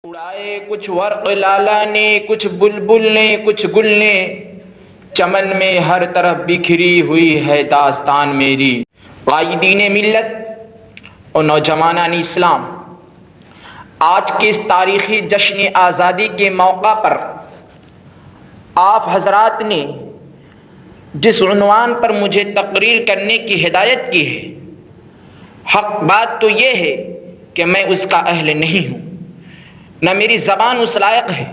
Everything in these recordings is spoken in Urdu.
اڑائے کچھ ورق لالا نے، کچھ بلبل نے، کچھ گل نے، چمن میں ہر طرف بکھری ہوئی ہے داستان میری۔ قائدین ملت اور نوجوانان اسلام، آج کے اس تاریخی جشن آزادی کے موقع پر آپ حضرات نے جس عنوان پر مجھے تقریر کرنے کی ہدایت کی ہے، حق بات تو یہ ہے کہ میں اس کا اہل نہیں ہوں، نہ میری زبان اس لائق ہے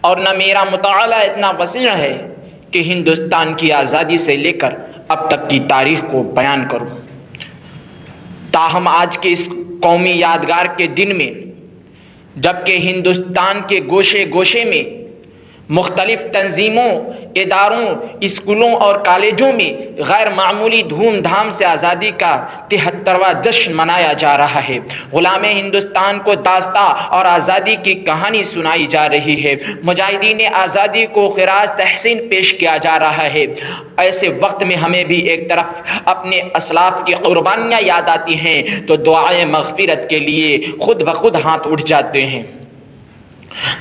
اور نہ میرا مطالعہ اتنا وسیع ہے کہ ہندوستان کی آزادی سے لے کر اب تک کی تاریخ کو بیان کروں۔ تاہم آج کے اس قومی یادگار کے دن میں، جبکہ ہندوستان کے گوشے گوشے میں مختلف تنظیموں، اداروں، اسکولوں اور کالجوں میں غیر معمولی دھوم دھام سے آزادی کا 73واں جشن منایا جا رہا ہے، غلام ہندوستان کو داستاں اور آزادی کی کہانی سنائی جا رہی ہے، مجاہدین آزادی کو خراج تحسین پیش کیا جا رہا ہے، ایسے وقت میں ہمیں بھی ایک طرف اپنے اسلاف کی قربانیاں یاد آتی ہیں تو دعائیں مغفرت کے لیے خود بخود ہاتھ اٹھ جاتے ہیں۔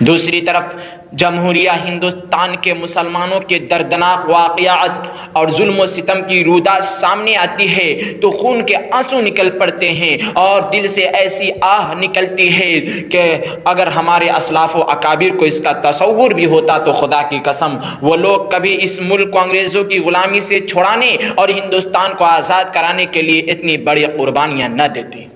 دوسری طرف جمہوریہ ہندوستان کے مسلمانوں کے دردناک واقعات اور ظلم و ستم کی روداد سامنے آتی ہے تو خون کے آنسو نکل پڑتے ہیں اور دل سے ایسی آہ نکلتی ہے کہ اگر ہمارے اسلاف و اکابر کو اس کا تصور بھی ہوتا تو خدا کی قسم وہ لوگ کبھی اس ملک کو انگریزوں کی غلامی سے چھڑانے اور ہندوستان کو آزاد کرانے کے لیے اتنی بڑی قربانیاں نہ دیتے۔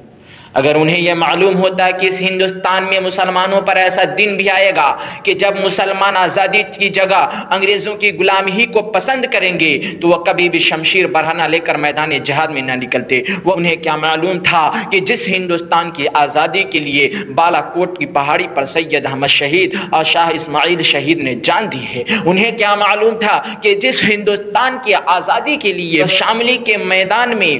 اگر انہیں یہ معلوم ہوتا کہ اس ہندوستان میں مسلمانوں پر ایسا دن بھی آئے گا کہ جب مسلمان آزادی کی جگہ انگریزوں کی غلامی ہی کو پسند کریں گے تو وہ کبھی بھی شمشیر برہنہ لے کر میدان جہاد میں نہ نکلتے۔ وہ انہیں کیا معلوم تھا کہ جس ہندوستان کی آزادی کے لیے بالا کوٹ کی پہاڑی پر سید احمد شہید اور شاہ اسماعیل شہید نے جان دی ہے؟ انہیں کیا معلوم تھا کہ جس ہندوستان کی آزادی کے لیے شاملی کے میدان میں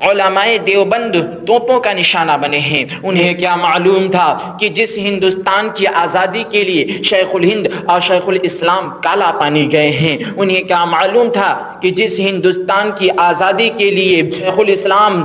علماء دیوبند توپوں کا نشانہ بنے ہیں؟ انہیں کیا معلوم تھا کہ جس ہندوستان کی آزادی کے لیے شیخ الہند اور شیخ الاسلام کالا پانی گئے ہیں؟ انہیں کیا معلوم تھا کہ جس ہندوستان کی آزادی کے لیے شیخ الاسلام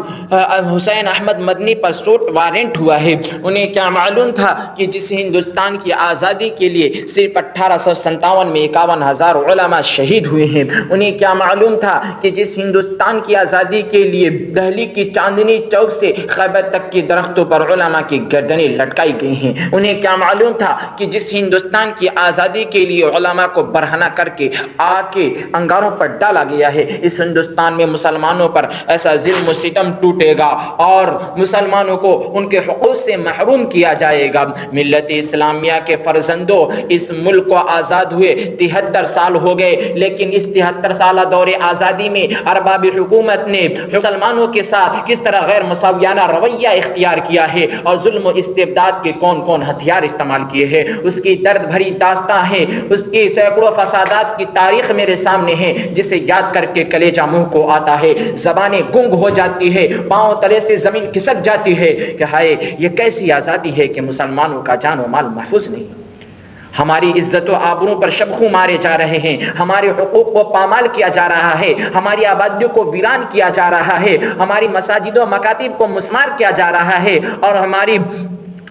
حسین احمد مدنی پر سوٹ وارنٹ ہوا ہے؟ انہیں کیا معلوم تھا کہ جس ہندوستان کی آزادی کے لیے صرف 1857 میں 51,000 علماء شہید ہوئے ہیں؟ انہیں کیا معلوم تھا کہ جس ہندوستان کی آزادی کے لیے دہلی کی چاندنی چوک سے خیبر تک کے درختوں پر علماء کی گردنیں لٹکائی گئی ہیں؟ انہیں کیا معلوم تھا کہ جس ہندوستان کی آزادی کے لیے علماء کو برہنہ کر کے آگ کے انگاروں پر ڈالا گیا ہے، اس ہندوستان میں مسلمانوں پر ایسا ظلم و ستم ٹوٹے گا اور مسلمانوں کو ان کے حقوق سے محروم کیا جائے گا؟ ملت اسلامیہ کے فرزندوں، اس ملک کو آزاد ہوئے 73 سال ہو گئے، لیکن اس 73 سالہ دور آزادی میں ارباب حکومت نے مسلمانوں کے ساتھ کس طرح غیر مساویانہ رویہ اختیار کیا ہے اور ظلم و استبداد کے کون کون ہتھیار استعمال کیے ہیں، اس کی درد بھری داستاں ہے، اس کی سینکڑوں فسادات کی تاریخ میرے سامنے ہے، جسے یاد کر کے کلیجہ منہ کو آتا ہے، زبانیں گنگ ہو جاتی ہے، پاؤں تلے سے زمین کھسک جاتی ہے کہ ہائے یہ کیسی آزادی ہے کہ مسلمانوں کا جان و مال محفوظ نہیں، ہماری عزت و آبروں پر شبخوں مارے جا رہے ہیں، ہمارے حقوق کو پامال کیا جا رہا ہے، ہماری آبادیوں کو ویران کیا جا رہا ہے، ہماری مساجد و مکاتب کو مسمار کیا جا رہا ہے اور ہماری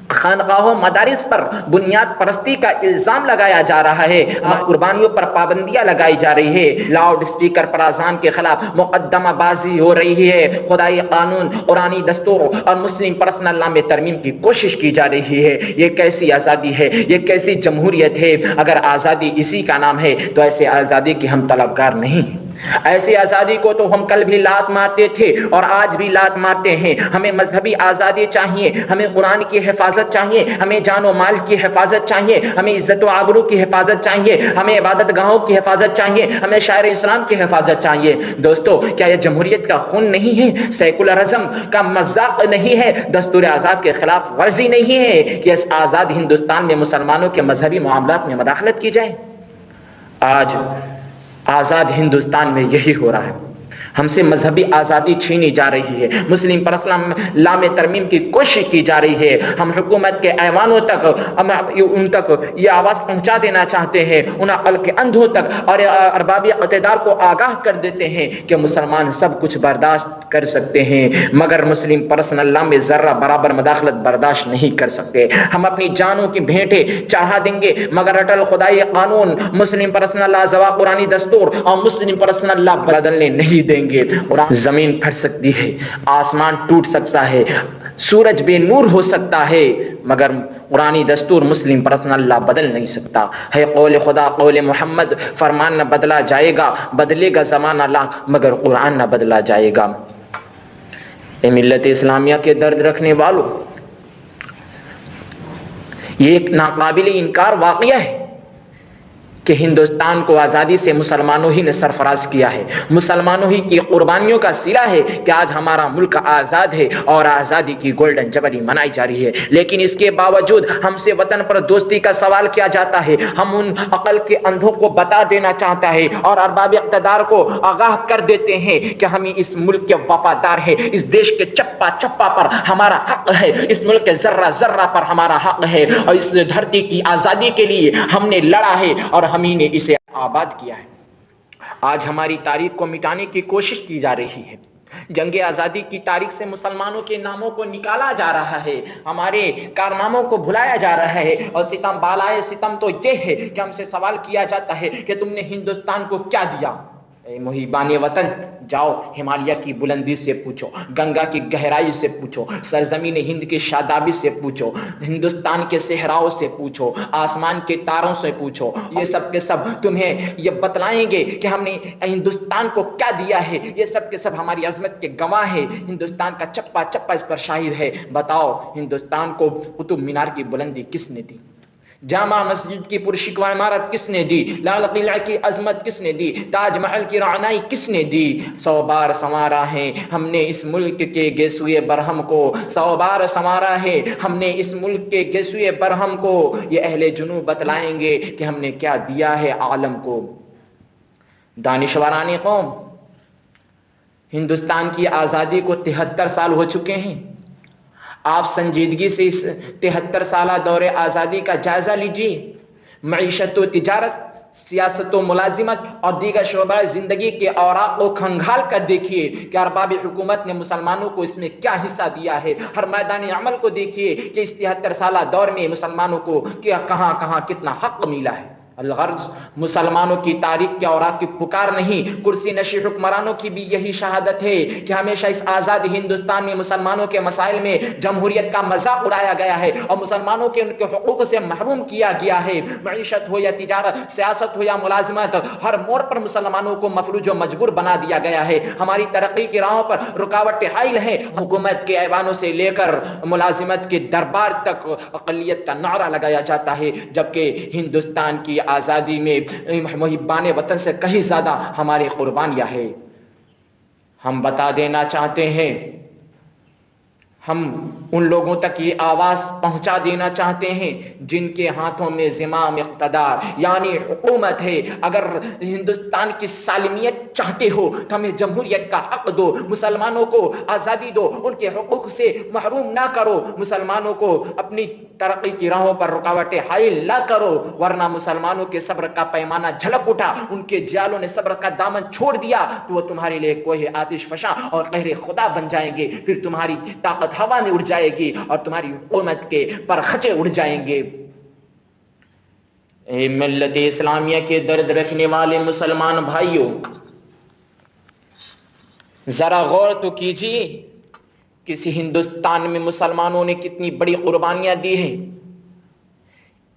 خانقاہوں مدارس پر بنیاد پرستی کا الزام لگایا جا رہا ہے، قربانیوں پر پابندیاں لگائی جا رہی ہے، لاؤڈ سپیکر پر اذان کے خلاف مقدمہ بازی ہو رہی ہے، خدائی قانون، قرآنی دستور اور مسلم پرسنل لا میں ترمیم کی کوشش کی جا رہی ہے۔ یہ کیسی آزادی ہے؟ یہ کیسی جمہوریت ہے؟ اگر آزادی اسی کا نام ہے تو ایسے آزادی کے ہم طلبگار نہیں ہیں۔ ایسی آزادی کو تو ہم کل بھی لات مارتے تھے اور آج بھی لات مارتے ہیں۔ ہمیں مذہبی آزادی چاہیے، ہمیں قرآن کی حفاظت چاہیے، ہمیں جان و مال کی حفاظت چاہیے، ہمیں عزت و آبرو کی حفاظت چاہیے، ہمیں عبادت گاہوں کی حفاظت چاہیے، ہمیں شاعر اسلام کی حفاظت چاہیے۔ دوستو، کیا یہ جمہوریت کا خون نہیں ہے؟ سیکولرزم کا مذاق نہیں ہے؟ دستور آزاد کے خلاف ورزی نہیں ہے کہ اس آزاد ہندوستان میں مسلمانوں کے مذہبی معاملات میں مداخلت کی جائے؟ آج آزاد ہندوستان میں یہی ہو رہا ہے۔ ہم سے مذہبی آزادی چھینی جا رہی ہے، مسلم پرسنل لا میں ترمیم کی کوشش کی جا رہی ہے۔ ہم حکومت کے ایوانوں تک ان تک یہ آواز پہنچا دینا چاہتے ہیں، ان عقل کے اندھوں تک اور ارباب اقتدار کو آگاہ کر دیتے ہیں کہ مسلمان سب کچھ برداشت کر سکتے ہیں مگر مسلم پرسنل لا میں ذرہ برابر مداخلت برداشت نہیں کر سکتے۔ ہم اپنی جانوں کی بھیٹیں چڑھا دیں گے مگر اٹل خدائی قانون، مسلم پرسنل لا، زوا قرآنی دستور اور مسلم پرسنل لا بدلنے نہیں دیں گے۔ زمین پھٹ سکتی ہے، آسمان ٹوٹ سکتا ہے، سورج بے نور ہو سکتا ہے مگر قرآنی دستور مسلم پرسنل لا بدل نہیں سکتا ہے۔ قول خدا، قول محمد، فرمان نہ بدلا جائے گا، بدلے گا زمانہ لا مگر قرآن نہ بدلا جائے گا۔ اے ملت اسلامیہ کے درد رکھنے والوں، یہ ایک ناقابل انکار واقعہ ہے کہ ہندوستان کو آزادی سے مسلمانوں ہی نے سرفراز کیا ہے، مسلمانوں ہی کی قربانیوں کا صلہ ہے کہ آج ہمارا ملک آزاد ہے اور آزادی کی گولڈن جبلی منائی جا رہی ہے۔ لیکن اس کے باوجود ہم سے وطن پر دوستی کا سوال کیا جاتا ہے۔ ہم ان عقل کے اندھوں کو بتا دینا چاہتا ہے اور ارباب اقتدار کو آگاہ کر دیتے ہیں کہ ہم اس ملک کے وفادار ہیں، اس دیش کے چپا چپا پر ہمارا حق ہے، اس ملک کے ذرہ ذرہ پر ہمارا حق ہے اور اس دھرتی کی آزادی کے لیے ہم نے لڑا ہے اور ہمیں نے اسے آباد کیا ہے۔ آج ہماری تاریخ کو مٹانے کی کوشش کی جا رہی ہے، جنگ آزادی کی تاریخ سے مسلمانوں کے ناموں کو نکالا جا رہا ہے، ہمارے کارناموں کو بھلایا جا رہا ہے اور ستم بالائے ستم تو یہ ہے کہ ہم سے سوال کیا جاتا ہے کہ تم نے ہندوستان کو کیا دیا؟ اے محبان وطن، جاؤ ہمالیہ کی بلندی سے پوچھو، گنگا کی گہرائی سے پوچھو، سرزمین ہند کی شادابی سے پوچھو، ہندوستان کے صحراؤں سے پوچھو، آسمان کے تاروں سے پوچھو، یہ سب کے سب تمہیں یہ بتلائیں گے کہ ہم نے ہندوستان کو کیا دیا ہے۔ یہ سب کے سب ہماری عظمت کے گواہ ہے، ہندوستان کا چپا چپا اس پر شاہد ہے۔ بتاؤ ہندوستان کو قطب مینار کی بلندی کس نے دی؟ جامع مسجد کی پرشکوہ عمارت کس نے دی؟ لال قلعہ کی عظمت کس نے دی؟ تاج محل کی رعنائی کس نے دی؟ 100 بار سنوارا ہے ہم نے اس ملک کے گیسوئے برہم کو، 100 بار سنوارا ہے ہم نے اس ملک کے گیسوئے برہم کو۔ یہ اہل جنوب بتلائیں گے کہ ہم نے کیا دیا ہے عالم کو۔ دانشوران قوم، ہندوستان کی آزادی کو 73 سال ہو چکے ہیں۔ آپ سنجیدگی سے اس 73 سالہ دور آزادی کا جائزہ لیجیے۔ معیشت و تجارت، سیاست و ملازمت اور دیگر شعبہ زندگی کے اوراق کو کھنگال کر دیکھیے کہ ارباب حکومت نے مسلمانوں کو اس میں کیا حصہ دیا ہے۔ ہر میدان عمل کو دیکھیے کہ اس 73 سالہ دور میں مسلمانوں کو کہاں کہاں کتنا حق ملا ہے۔ الغرض مسلمانوں کی تاریخ کے اوراق کی پکار نہیں، کرسی نشین حکمرانوں کی بھی یہی شہادت ہے کہ ہمیشہ اس آزاد ہندوستان میں مسلمانوں کے مسائل میں جمہوریت کا مذاق اڑایا گیا ہے اور مسلمانوں کے ان کے حقوق سے محروم کیا گیا ہے۔ معیشت ہو یا تجارت، سیاست ہو یا ملازمت، ہر موڑ پر مسلمانوں کو مفلوج و مجبور بنا دیا گیا ہے۔ ہماری ترقی کی راہوں پر رکاوٹیں حائل ہیں۔ حکومت کے ایوانوں سے لے کر ملازمت کے دربار تک اقلیت کا نعرہ لگایا جاتا ہے، جبکہ ہندوستان کی آزادی میں محبان وطن سے کہیں زیادہ ہماری قربانیاں ہیں۔ ہم بتا دینا چاہتے ہیں، ہم ان لوگوں تک یہ آواز پہنچا دینا چاہتے ہیں جن کے ہاتھوں میں زمام اقتدار یعنی حکومت ہے۔ اگر ہندوستان کی سالمیت چاہتے ہو تو ہمیں جمہوریت کا حق دو، مسلمانوں کو آزادی دو، ان کے حقوق سے محروم نہ کرو، مسلمانوں کو اپنی ترقی کی راہوں پر رکاوٹیں حائل نہ کرو، ورنہ مسلمانوں کے صبر کا پیمانہ جھلک اٹھا، ان کے جیالوں نے صبر کا دامن چھوڑ دیا تو وہ تمہارے لیے کوئی آتش فشاں اور قہر خدا بن جائیں گے۔ پھر تمہاری طاقت ہوا میں اڑ جائے گی اور تمہاری حکومت کے پرخچے اڑ جائیں گے۔ اے ملت اسلامیہ کے درد رکھنے والے مسلمان بھائیوں، ذرا غور تو کیجیے کسی ہندوستان میں مسلمانوں نے کتنی بڑی قربانیاں دی ہیں۔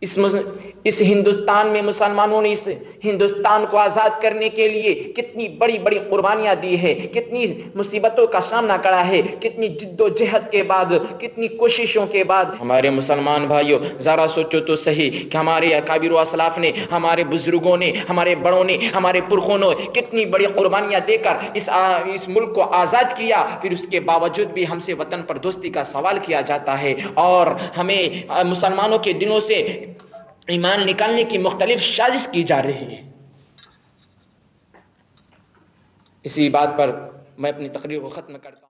اس ہندوستان میں مسلمانوں نے اس ہندوستان کو آزاد کرنے کے لیے کتنی بڑی بڑی قربانیاں دی ہے، کتنی مصیبتوں کا سامنا کرا ہے، کتنی جد و جہد کے بعد، کتنی کوششوں کے بعد۔ ہمارے مسلمان بھائیوں ذرا سوچو تو صحیح کہ ہمارے اکابر و اسلاف نے، ہمارے بزرگوں نے، ہمارے بڑوں نے، ہمارے پرخوں نے کتنی بڑی قربانیاں دے کر اس ملک کو آزاد کیا، پھر اس کے باوجود بھی ہم سے وطن پر دوستی کا سوال کیا جاتا ہے اور ہمیں مسلمانوں کے دلوں سے ایمان نکالنے کی مختلف سازش کی جا رہی ہے۔ اسی بات پر میں اپنی تقریر کو ختم کرتا ہوں.